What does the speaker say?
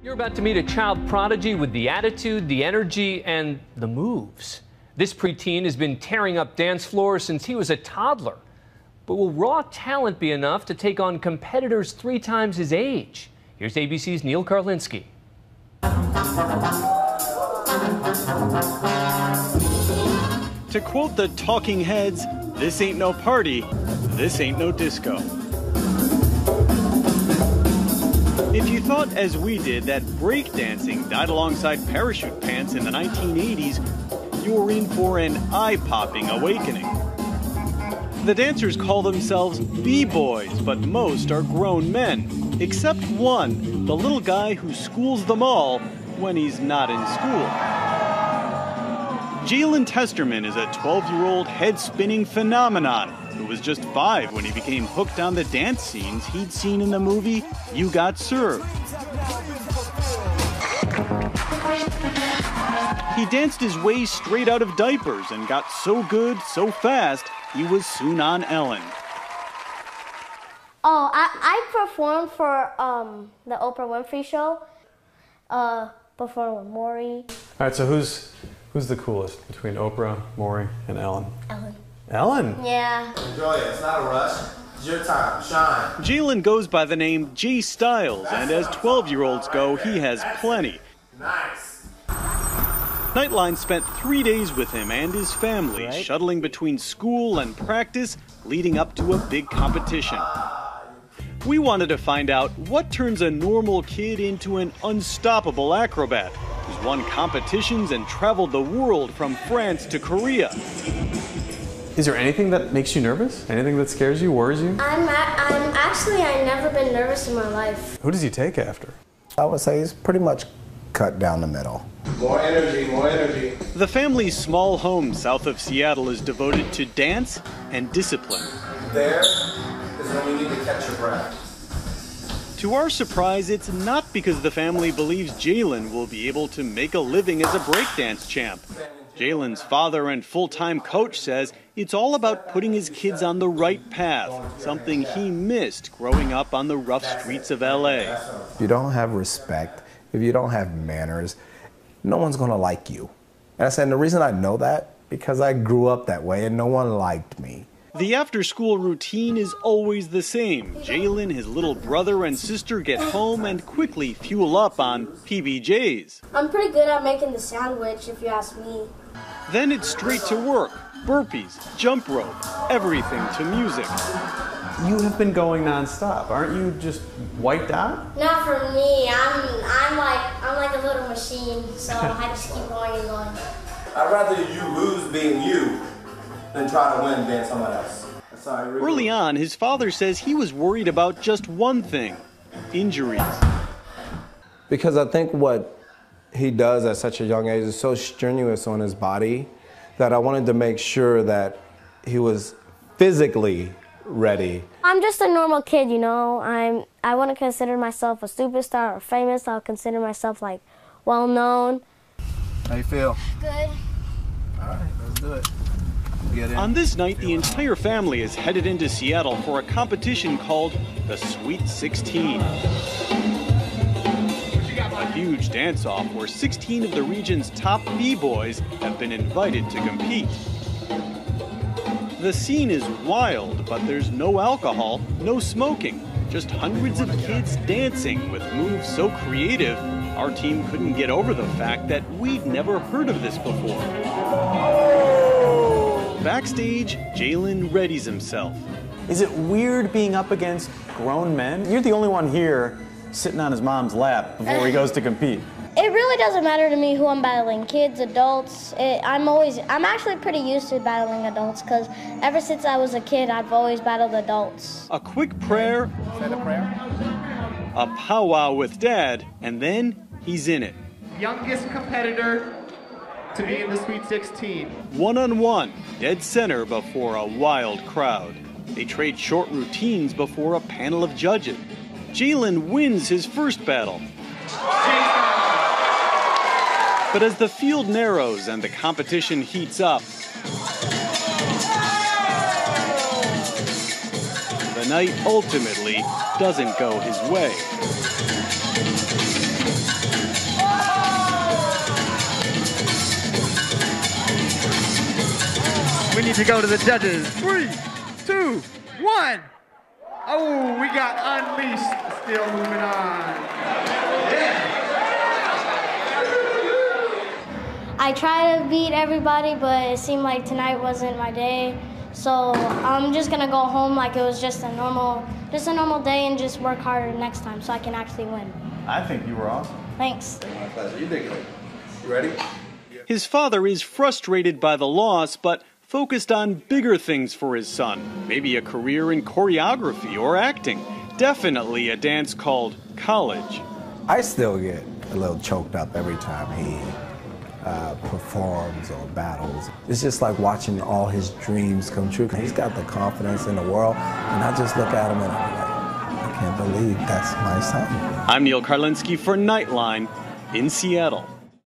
You're about to meet a child prodigy with the attitude, the energy, and the moves. This preteen has been tearing up dance floors since he was a toddler. But will raw talent be enough to take on competitors 3 times his age? Here's ABC's Neil Karlinski. To quote the Talking Heads, this ain't no party, this ain't no disco. If you thought, as we did, that breakdancing died alongside parachute pants in the 1980s, you're in for an eye-popping awakening. The dancers call themselves B-boys, but most are grown men, except one, the little guy who schools them all when he's not in school. Jalen Testerman is a 12-year-old head-spinning phenomenon who was just 5 when he became hooked on the dance scenes he'd seen in the movie You Got Served. He danced his way straight out of diapers and got so good, so fast, he was soon on Ellen. Oh, I performed for the Oprah Winfrey Show, performed with Maury. All right, so who's the coolest between Oprah, Maury, and Ellen? Ellen. Ellen? Yeah. Enjoy it. It's not a rush. It's your time. Shine. Jalen goes by the name J Styles, and as 12-year-olds go, he has plenty. Nice. Nightline spent 3 days with him and his family, shuttling between school and practice, leading up to a big competition. We wanted to find out what turns a normal kid into an unstoppable acrobat who's won competitions and traveled the world from France to Korea. Is there anything that makes you nervous? Anything that scares you, worries you? I've never been nervous in my life. Who does he take after? I would say he's pretty much cut down the middle. More energy, more energy. The family's small home south of Seattle is devoted to dance and discipline. There is when you need to catch your breath. To our surprise, it's not because the family believes Jalen will be able to make a living as a breakdance champ. Jalen's father and full-time coach says it's all about putting his kids on the right path, something he missed growing up on the rough streets of LA. If you don't have respect, if you don't have manners, no one's gonna like you. And I said, and the reason I know that, because I grew up that way and no one liked me. The after-school routine is always the same. Jalen, his little brother, and sister get home and quickly fuel up on PBJs. I'm pretty good at making the sandwich, if you ask me. Then it's straight to work. Burpees, jump rope, everything to music. You have been going nonstop. Aren't you just wiped out? Not for me. I'm like a little machine, so I just keep going and going. I'd rather you lose being you than try to win being someone else. Early on, his father says he was worried about just one thing: injuries. Because I think what he does at such a young age is so strenuous on his body that I wanted to make sure that he was physically ready. I'm just a normal kid, you know. I wouldn't consider myself a superstar or famous. I'll consider myself like well-known. How you feel? Good. All right, let's do it. On this night, the entire family is headed into Seattle for a competition called the Sweet 16. A huge dance-off where 16 of the region's top B-boys have been invited to compete. The scene is wild, but there's no alcohol, no smoking, just hundreds of kids dancing with moves so creative, our team couldn't get over the fact that we'd never heard of this before. Backstage, Jalen readies himself. Is it weird being up against grown men? You're the only one here sitting on his mom's lap before he goes to compete. It really doesn't matter to me who I'm battling, kids, adults. I'm actually pretty used to battling adults because ever since I was a kid, I've always battled adults. A quick prayer, Say the prayer. a powwow with Dad, and then he's in it. Youngest competitor to be in the Sweet 16. One-on-one, dead center before a wild crowd. They trade short routines before a panel of judges. Jalen wins his first battle. But as the field narrows and the competition heats up, the night ultimately doesn't go his way. need to go to the judges. 3, 2, 1. Oh, we got Unleashed. Still moving on. I try to beat everybody, but it seemed like tonight wasn't my day. So I'm just gonna go home like it was just a normal day and just work harder next time so I can actually win. I think you were awesome. Thanks. My pleasure. You did great. You ready? His father is frustrated by the loss, but focused on bigger things for his son. Maybe a career in choreography or acting. Definitely a dance called college. I still get a little choked up every time he performs or battles. It's just like watching all his dreams come true. He's got the confidence in the world, and I just look at him and I'm like, I can't believe that's my son. I'm Neil Karlinski for Nightline in Seattle.